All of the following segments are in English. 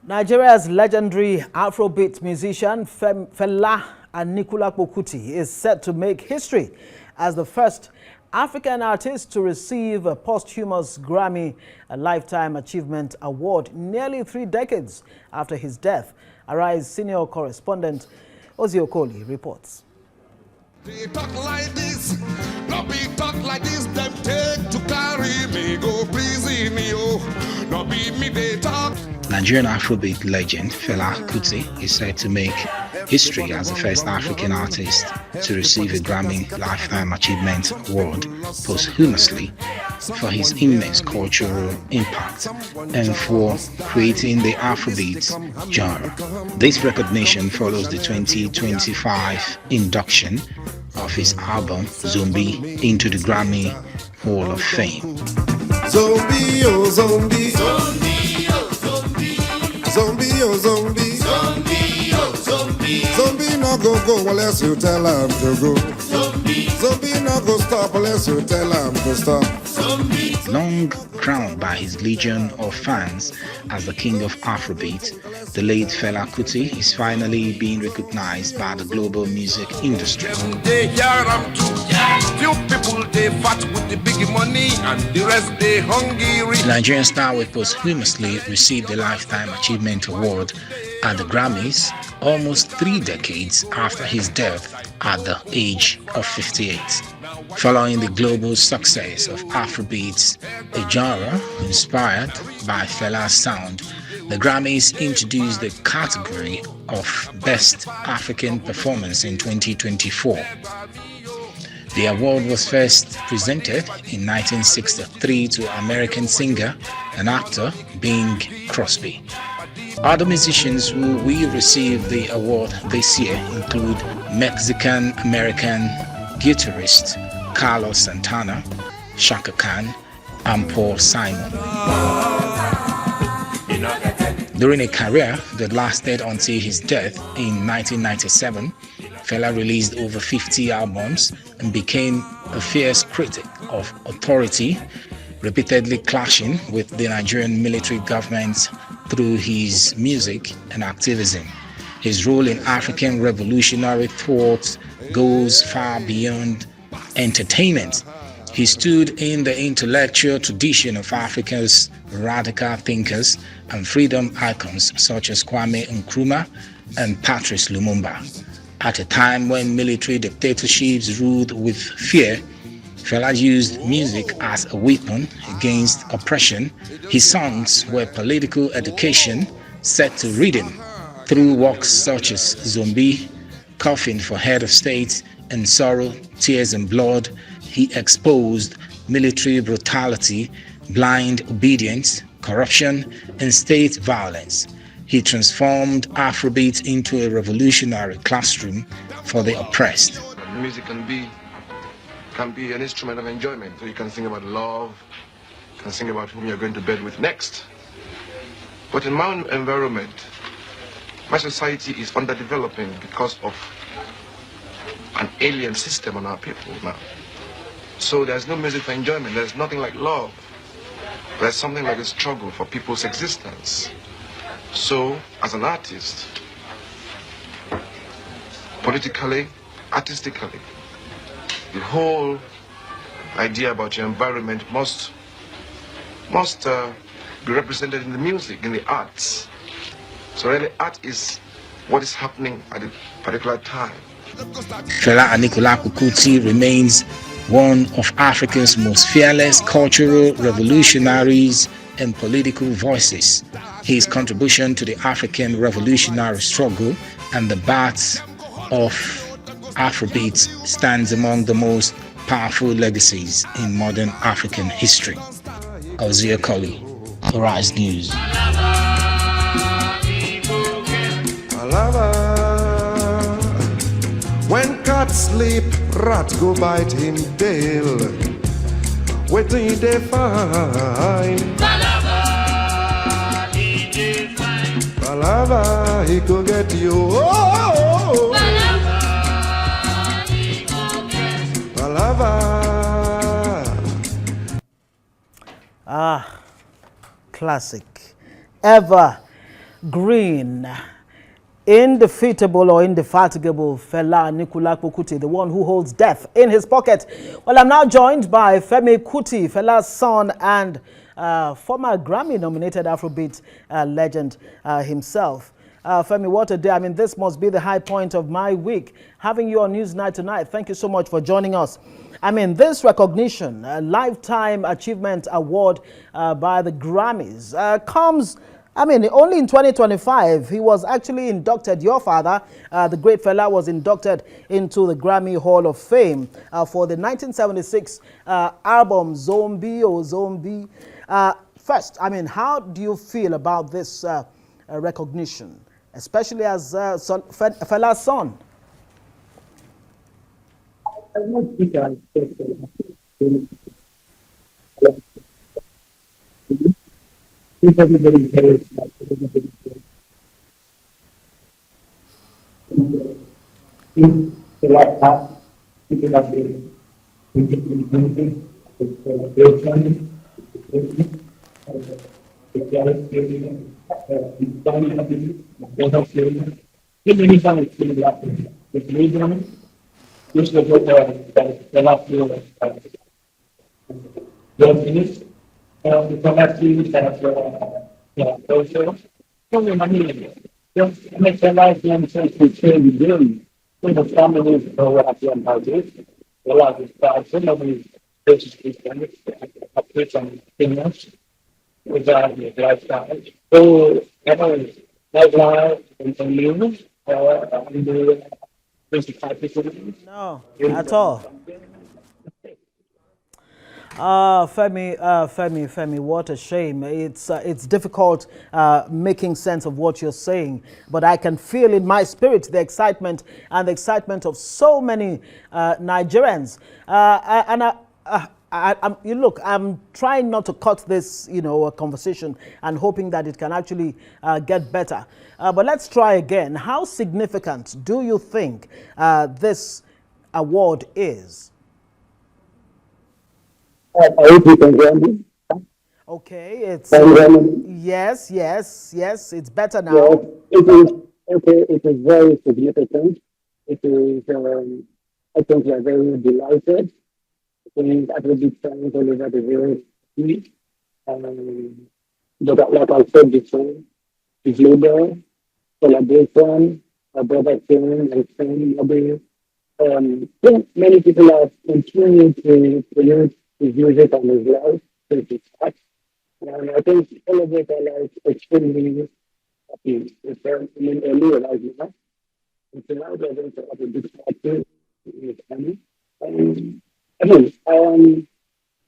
Nigeria's legendary Afrobeat musician Fela and Kuti is set to make history as the first African artist to receive a posthumous Grammy Lifetime Achievement Award nearly 3 decades after his death. Arise senior correspondent Ozzy Okoli reports. They talk like this, no be talk like this, them take to carry me, go prison, yo. No be me they talk. Nigerian Afrobeat legend Fela Kuti is said to make history as the first African artist to receive a Grammy Lifetime Achievement Award posthumously for his immense cultural impact and for creating the Afrobeat genre. This recognition follows the 2025 induction of his album Zombie into the Grammy Hall of Fame. Zombie, oh zombie, zombie, oh zombie, zombie, oh zombie, zombie, oh zombie, zombie no go unless you tell him to go. Zombie, zombie no go stop unless you tell him to stop. Zombie. Long crowned by his legion of fans as the king of Afrobeat, the late Fela Kuti is finally being recognized by the global music industry. They hear them too. Few people they fat with the big money and the rest they hungry. The Nigerian star will posthumously receive the Lifetime Achievement Award at the Grammys almost 3 decades after his death at the age of 58. Following the global success of Afrobeats, a genre inspired by Fela's sound, the Grammys introduced the category of Best African Performance in 2024. The award was first presented in 1963 to American singer and actor Bing Crosby. Other musicians who will receive the award this year include Mexican-American guitarist Carlos Santana, Chaka Khan, and Paul Simon. During a career that lasted until his death in 1997, Fela released over 50 albums and became a fierce critic of authority, repeatedly clashing with the Nigerian military government through his music and activism. His role in African revolutionary thought goes far beyond entertainment. He stood in the intellectual tradition of Africa's radical thinkers and freedom icons such as Kwame Nkrumah and Patrice Lumumba. At a time when military dictatorships ruled with fear, Fela used music as a weapon against oppression. His songs were political education set to rhythm through works such as Zombie, Coffin for Head of State, and Sorrow, Tears and Blood. He exposed military brutality, blind obedience, corruption, and state violence. He transformed Afrobeat into a revolutionary classroom for the oppressed. Music can be an instrument of enjoyment. So you can sing about love, you can sing about whom you're going to bed with next. But in my environment, my society is underdeveloping because of an alien system on our people now. So there's no music for enjoyment. There's nothing like love. There's something like a struggle for people's existence. So, as an artist, politically, artistically, the whole idea about your environment must be represented in the music, in the arts. So really, art is what is happening at a particular time. Fela Anikulapo Kuti remains one of Africa's most fearless cultural revolutionaries and political voices. His contribution to the African revolutionary struggle and the birth of Afrobeat stands among the most powerful legacies in modern African history. Ozzy Okoli, Arise News. When cat sleep, rat go bite him tail. Waiting they find. Palava, he dey find. Palava, he go get you. Oh, Palava, he go get. Palava. Classic. Ever green, indefeatable or indefatigable Fela Anikulapo Kuti, the one who holds death in his pocket. Well, I'm now joined by Femi Kuti, Fela's son and former Grammy-nominated Afrobeat legend himself. Femi, what a day. I mean, this must be the high point of my week, having you on Newsnight tonight. Thank you so much for joining us. I mean, this recognition, a Lifetime Achievement Award by the Grammys, comes, I mean, only in 2025. He was actually inducted, your father, the great Fela, was inducted into the Grammy Hall of Fame for the 1976 album Zombie or Zombie. First, I mean, how do you feel about this recognition, especially as Fela's son? I don't think I expect if everybody cares, like everybody cares. If the right path, people have been thinking, celebration, the clarification, the many times it's been happening. The religion, just the book the last year don't finish. The commercial social, only money. Just make their life themselves to change the game. So the families know what I'm about this. A lot of stars, some of these basically operate on things with the lifestyle. So, that's why in the news, in the 25 people. No, at all. Femi, what a shame. It's difficult making sense of what you're saying, but I can feel in my spirit the excitement and the excitement of so many Nigerians. You look, I'm trying not to cut this, a conversation and hoping that it can actually get better. But let's try again. How significant do you think this award is? I hope you can hear me. Okay, it's Can you hear me? yes, it's better now. Yes, it is okay. It is very significant. It is. I think we are very delighted. I think that will be trying to deliver the very sweet. But like I said before, it's labor, celebration, a brother king and friend lobby. Many people are continuing to use his music and his life since it starts. And I think all of us are like extremely happy. It's earlier right now. And so now they're going to have a big party with Femi. I mean,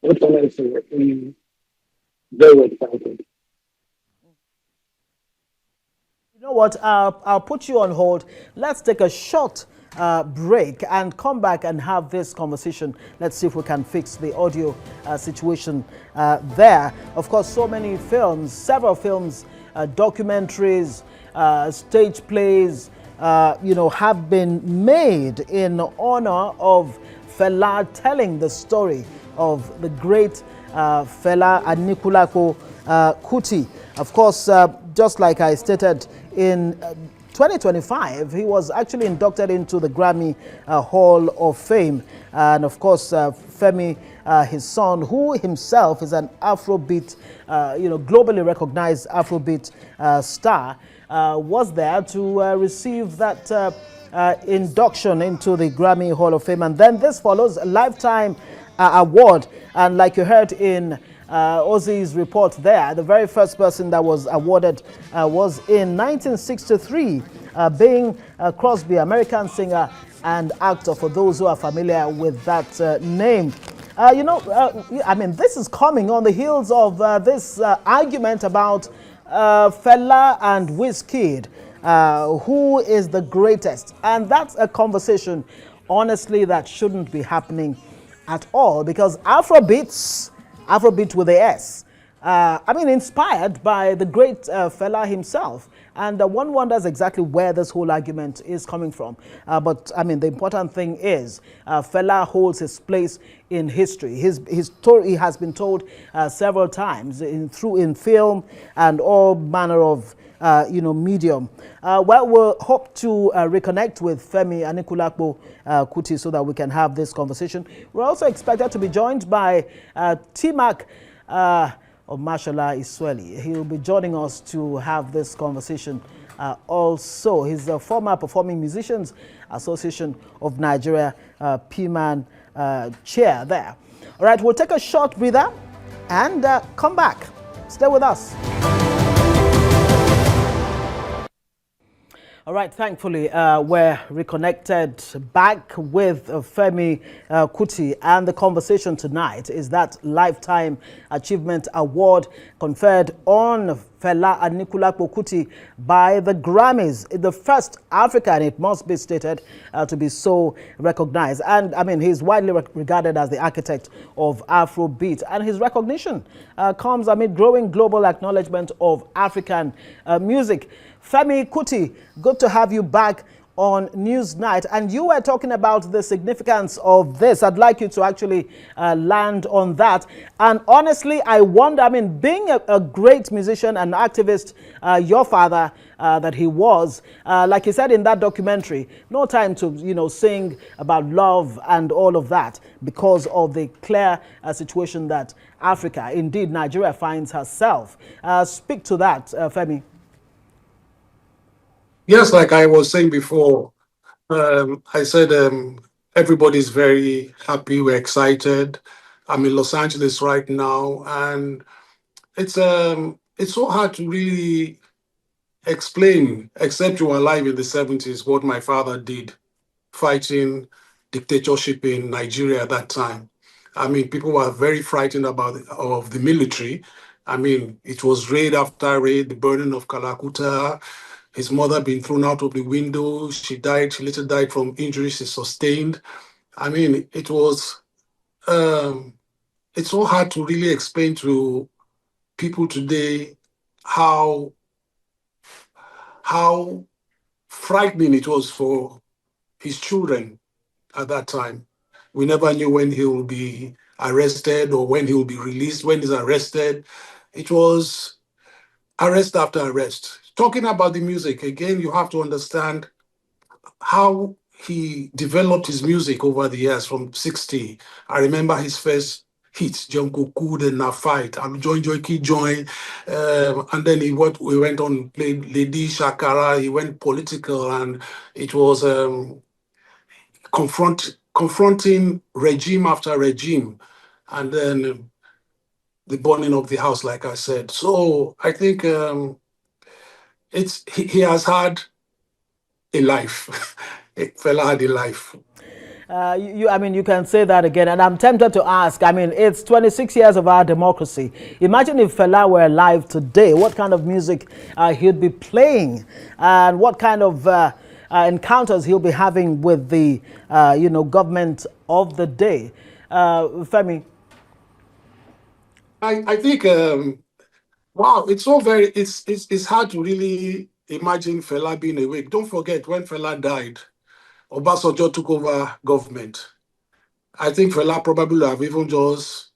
what can I say? I'm very excited. You know what? I'll put you on hold. Let's take a short break and come back and have this conversation. Let's see if we can fix the audio situation there. Of course, so many films, several films, documentaries, stage plays, have been made in honor of Fela, telling the story of the great Fela Anikulapo Kuti. Of course, just like I stated, in 2025, he was actually inducted into the Grammy Hall of Fame. And of course, Femi, his son, who himself is an Afrobeat, globally recognized Afrobeat star, was there to receive that induction into the Grammy Hall of Fame. And then this follows a Lifetime Award. And like you heard in Ozzy's report there, the very first person that was awarded was in 1963, Bing Crosby, American singer and actor, for those who are familiar with that name. I mean, this is coming on the heels of this argument about Fela and Wizkid, who is the greatest. And that's a conversation, honestly, that shouldn't be happening at all, because Afrobeat with a S, inspired by the great Fela himself. And one wonders exactly where this whole argument is coming from. But the important thing is Fela holds his place in history. His story has been told several times in film and all manner of medium. Well, we'll hope to reconnect with Femi Anikulapo Kuti so that we can have this conversation. We're also expected to be joined by T-Mac of Mashallah Isweli. He will be joining us to have this conversation also. He's a former Performing Musicians Association of Nigeria PMAN chair there. All right, we'll take a short breather and come back. Stay with us. All right, thankfully, we're reconnected back with Femi Kuti, and the conversation tonight is that Lifetime Achievement Award conferred on Fela Anikulapo Kuti by the Grammys, the first African, it must be stated, to be so recognized. And I mean, he's widely regarded as the architect of Afrobeat, and his recognition comes amid growing global acknowledgement of African music. Femi Kuti, good to have you back on Newsnight. And you were talking about the significance of this. I'd like you to actually land on that. And honestly, I wonder, I mean, being a great musician and activist, your father that he was, like he said in that documentary, no time to, sing about love and all of that because of the clear situation that Africa, indeed Nigeria, finds herself. Speak to that, Femi. Yes, like I was saying before, I said everybody's very happy, we're excited. I'm in Los Angeles right now, and it's so hard to really explain, except you were alive in the 70s, what my father did fighting dictatorship in Nigeria at that time. I mean, people were very frightened of the military. I mean, it was raid after raid, the burning of Kalakuta. His mother being thrown out of the window. She died. She later died from injuries she sustained. I mean, it's so hard to really explain to people today how frightening it was for his children at that time. We never knew when he will be arrested or when he will be released. When he's arrested, it was arrest after arrest. Talking about the music, again, you have to understand how he developed his music over the years from 60. I remember his first hits, Junko Kud and Na Fight, I'm Join Joy Key Join. And then we went on, played Lady Shakara, he went political, and it was confronting regime after regime. And then the burning of the house, like I said. So I think he has had a life. Fela had a life. You can say that again, and I'm tempted to ask, I mean, it's 26 years of our democracy. Imagine if Fela were alive today, what kind of music he'd be playing, and what kind of encounters he'll be having with the, government of the day. Femi? I think, wow, it's hard to really imagine Fela being awake. Don't forget, when Fela died, Obasanjo took over government. I think Fela probably would have even just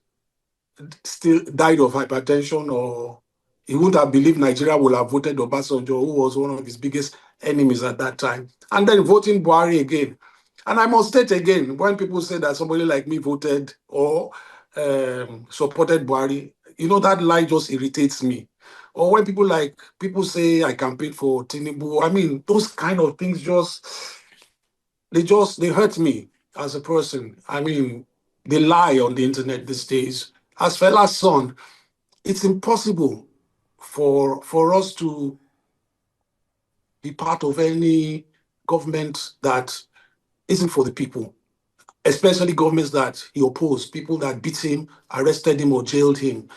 still died of hypertension, or he wouldn't have believed Nigeria would have voted Obasanjo, who was one of his biggest enemies at that time. And then voting Buhari again. And I must state again, when people say that somebody like me voted or supported Buhari, that lie just irritates me. Or when people say I campaigned for Tinubu, I mean, those kind of things they hurt me as a person. I mean, they lie on the internet these days. As Fela's son, it's impossible for us to be part of any government that isn't for the people, especially governments that he opposed, people that beat him, arrested him, or jailed him.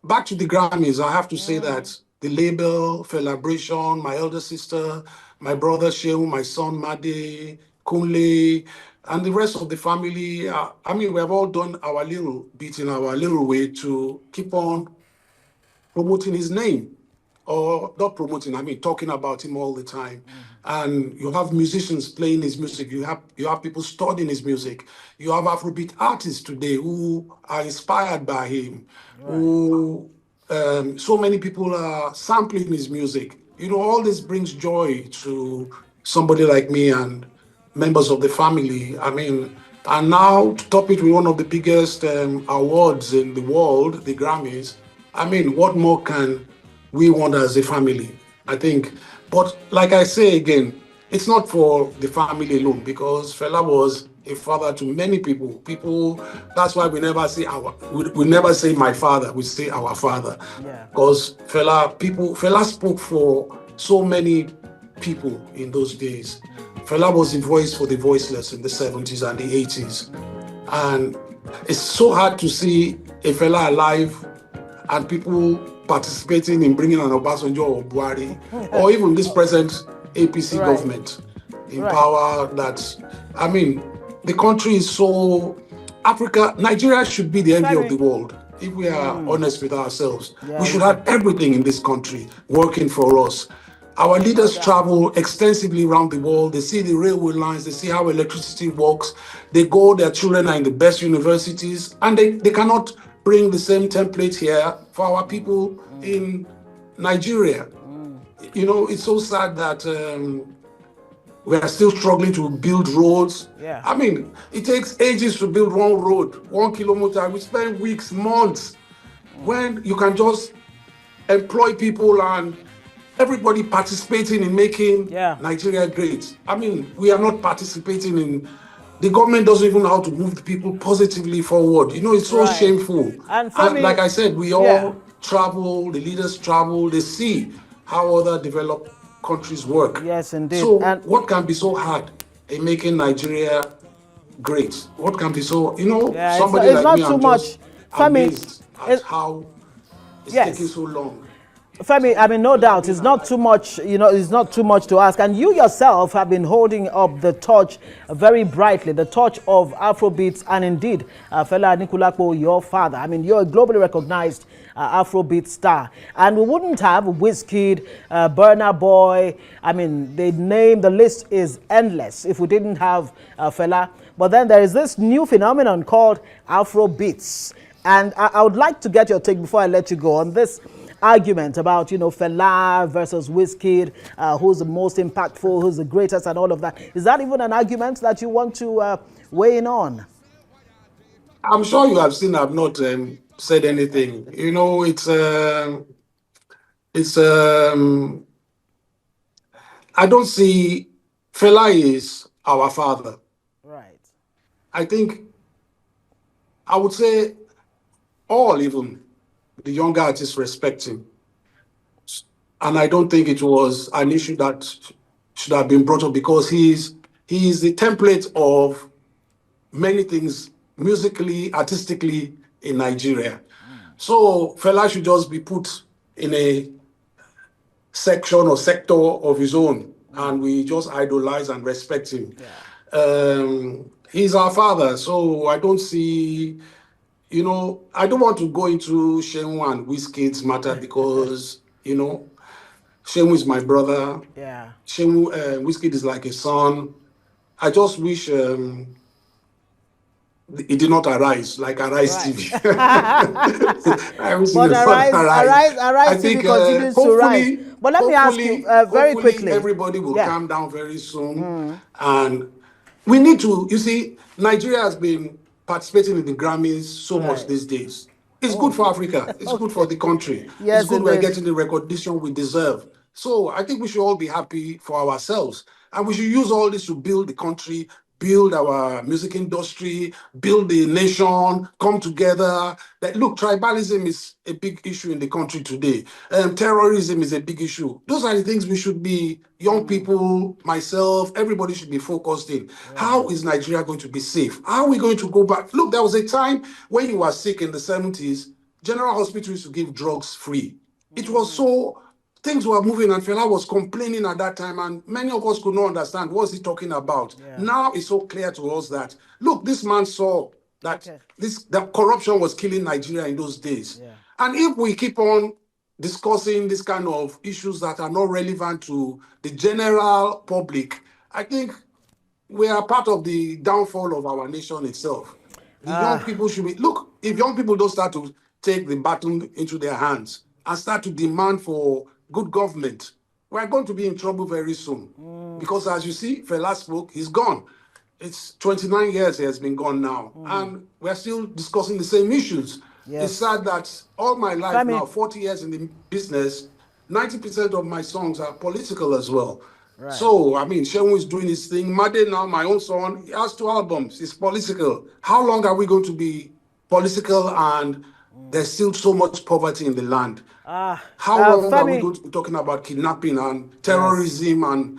Back to the Grammys, I have to say that the label, Felabration, my elder sister, my brother Shehu, my son Made, Kunle, and the rest of the family, we have all done our little bit in our little way to keep on promoting his name. Or not promoting, talking about him all the time. And you have musicians playing his music. You have people studying his music. You have Afrobeat artists today who are inspired by him, who So many people are sampling his music. All this brings joy to somebody like me and members of the family. I mean, and now to top it with one of the biggest awards in the world, the Grammys. I mean, what more can we want as a family? I think. But like I say again, it's not for the family alone because Fela was a father to many people. That's why we never say we never say my father, we say our father. Yeah. Because Fela spoke for so many people in those days. Fela was the voice for the voiceless in the 70s and the 80s. And it's so hard to see a Fela alive and people participating in bringing an Obasanjo or Buhari or even this present APC Right. government in Right. power. I mean, the country is so Nigeria should be the envy of Femi. the world. If we are honest with ourselves, Yeah, we should we have everything in this country working for us. Our leaders doubt. travel extensively around the world. They see the railway lines, they see how electricity works. They go, their children are in the best universities, and they cannot bring the same template here for our people in Nigeria. It's so sad that we are still struggling to build roads. Yeah. I mean, it takes ages to build one road, 1 kilometer. We spend weeks, months, when you can just employ people and everybody participating in making Yeah. Nigeria great. I mean, we are not participating in. The government doesn't even know how to move the people positively forward. It's so Right. shameful. And And like Femi, I said, we all yeah. travel, the leaders travel, they see how other developed countries work. Yes, indeed. So And what can be so hard in making Nigeria great? What can be so, yeah, somebody it's like not me, too I'm much. just Femi, amazed at it, how it's yes. taking so long. Femi, I mean, no doubt, it's not too much, it's not too much to ask. And you yourself have been holding up the torch very brightly, the torch of Afrobeats, and indeed, Fela Anikulapo, your father. I mean, you're a globally recognized Afrobeat star. And we wouldn't have Wizkid, Burna Boy. I mean, the list is endless if we didn't have Fela. But then there is this new phenomenon called Afrobeats. And I would like to get your take before I let you go on this argument about, Fela versus Wizkid, who's the most impactful, who's the greatest, and all of that. Is that even an argument that you want to weigh in on? I'm sure you have seen I've not said anything. It's I don't see Fela is our father. Right. I think I would say even the younger artists respect him. And I don't think it was an issue that should have been brought up because he is the template of many things musically, artistically in Nigeria. So Fela should just be put in a section or sector of his own, and we just idolize and respect him. He's our father, so I don't see, I don't want to go into Shehu and Wizkid's matter because, Shehu is my brother. Yeah. Shehu, Wizkid is like a son. I just wish it did not arise like Arise Right. TV. I wish But it did not arise. I TV think continues to rise. But let me ask you very hopefully quickly. everybody will Yeah. calm down very soon. And we need to, Nigeria has been participating in the Grammys so much Right. these days. It's good for Africa. It's good for the country. Yes, It's good it we're is. getting the recognition we deserve. So I think we should all be happy for ourselves. And we should use all this to build the country, build our music industry, build the nation, come together. Look, tribalism is a big issue in the country today. Terrorism is a big issue. Those are the things we should be, young people, myself, everybody should be focused in. How is Nigeria going to be safe? How are we going to go back? Look, there was a time when you were sick in the 70s, General Hospital used to give drugs free. It was so things were moving, and Fela was complaining at that time, and many of us could not understand what he talking about. Now it's so clear to us that look, this man saw that that corruption was killing Nigeria in those days. And if we keep on discussing this kind of issues that are not relevant to the general public, I think we are part of the downfall of our nation itself. The young people should be, look, if young people don't start to take the baton into their hands and start to demand for good government, we're going to be in trouble very soon. Because as you see, Fela spoke, he's gone. It's 29 years he has been gone now. And we're still discussing the same issues. Yes. It's sad that all my life Femi. now, 40 years in the business, 90% of my songs are political as well. Right. So, I mean, Shehu is doing his thing. Made now, my own song, he has 2 albums. It's political. How long are we going to be political and there's still so much poverty in the land? How long are we Femi, going to be talking about kidnapping and terrorism and,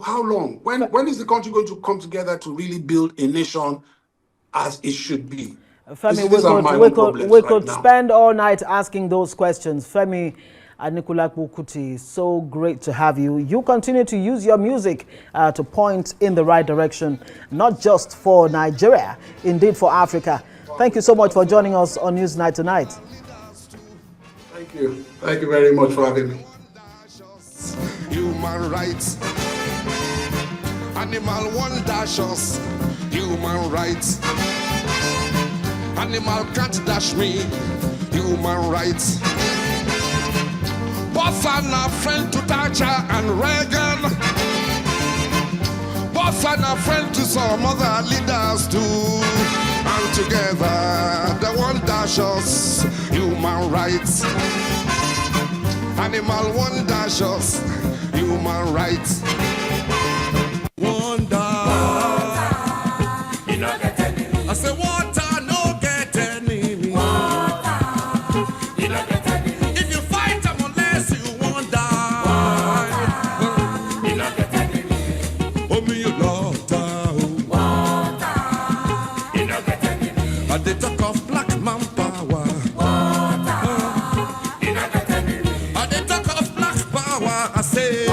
how long? When is the country going to come together to really build a nation as it should be? Femi, These are my own problems we right could now. spend all night asking those questions. Femi and Kuti, so great to have you. You continue to use your music to point in the right direction, not just for Nigeria, indeed for Africa. Thank you so much for joining us on Newsnight tonight. Thank you. Thank you very much for having me. Human rights. Animal one dash us. Human rights. Animal can't dash me. Human rights. Both are not friend to Thatcher and Reagan. Both are not friend to some other leaders too. And together they won't dash us. Human rights. Animal one dash us. Human rights. Wonder. You know get enemy. I say water no get enemy. Water. You know get enemy. If you fight them unless you won't die. Water. You know get enemy. Oh me you love down. Water. You know get enemy. But they talk of black man power. Water. You know get enemy. But they talk of black power. I say.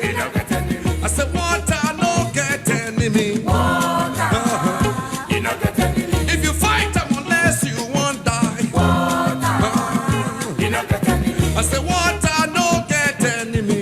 You know get enemy. I say water no get enemy. Water. You know get enemy. If you fight them unless you won't die. Water. You know get enemy. I say water no get enemy.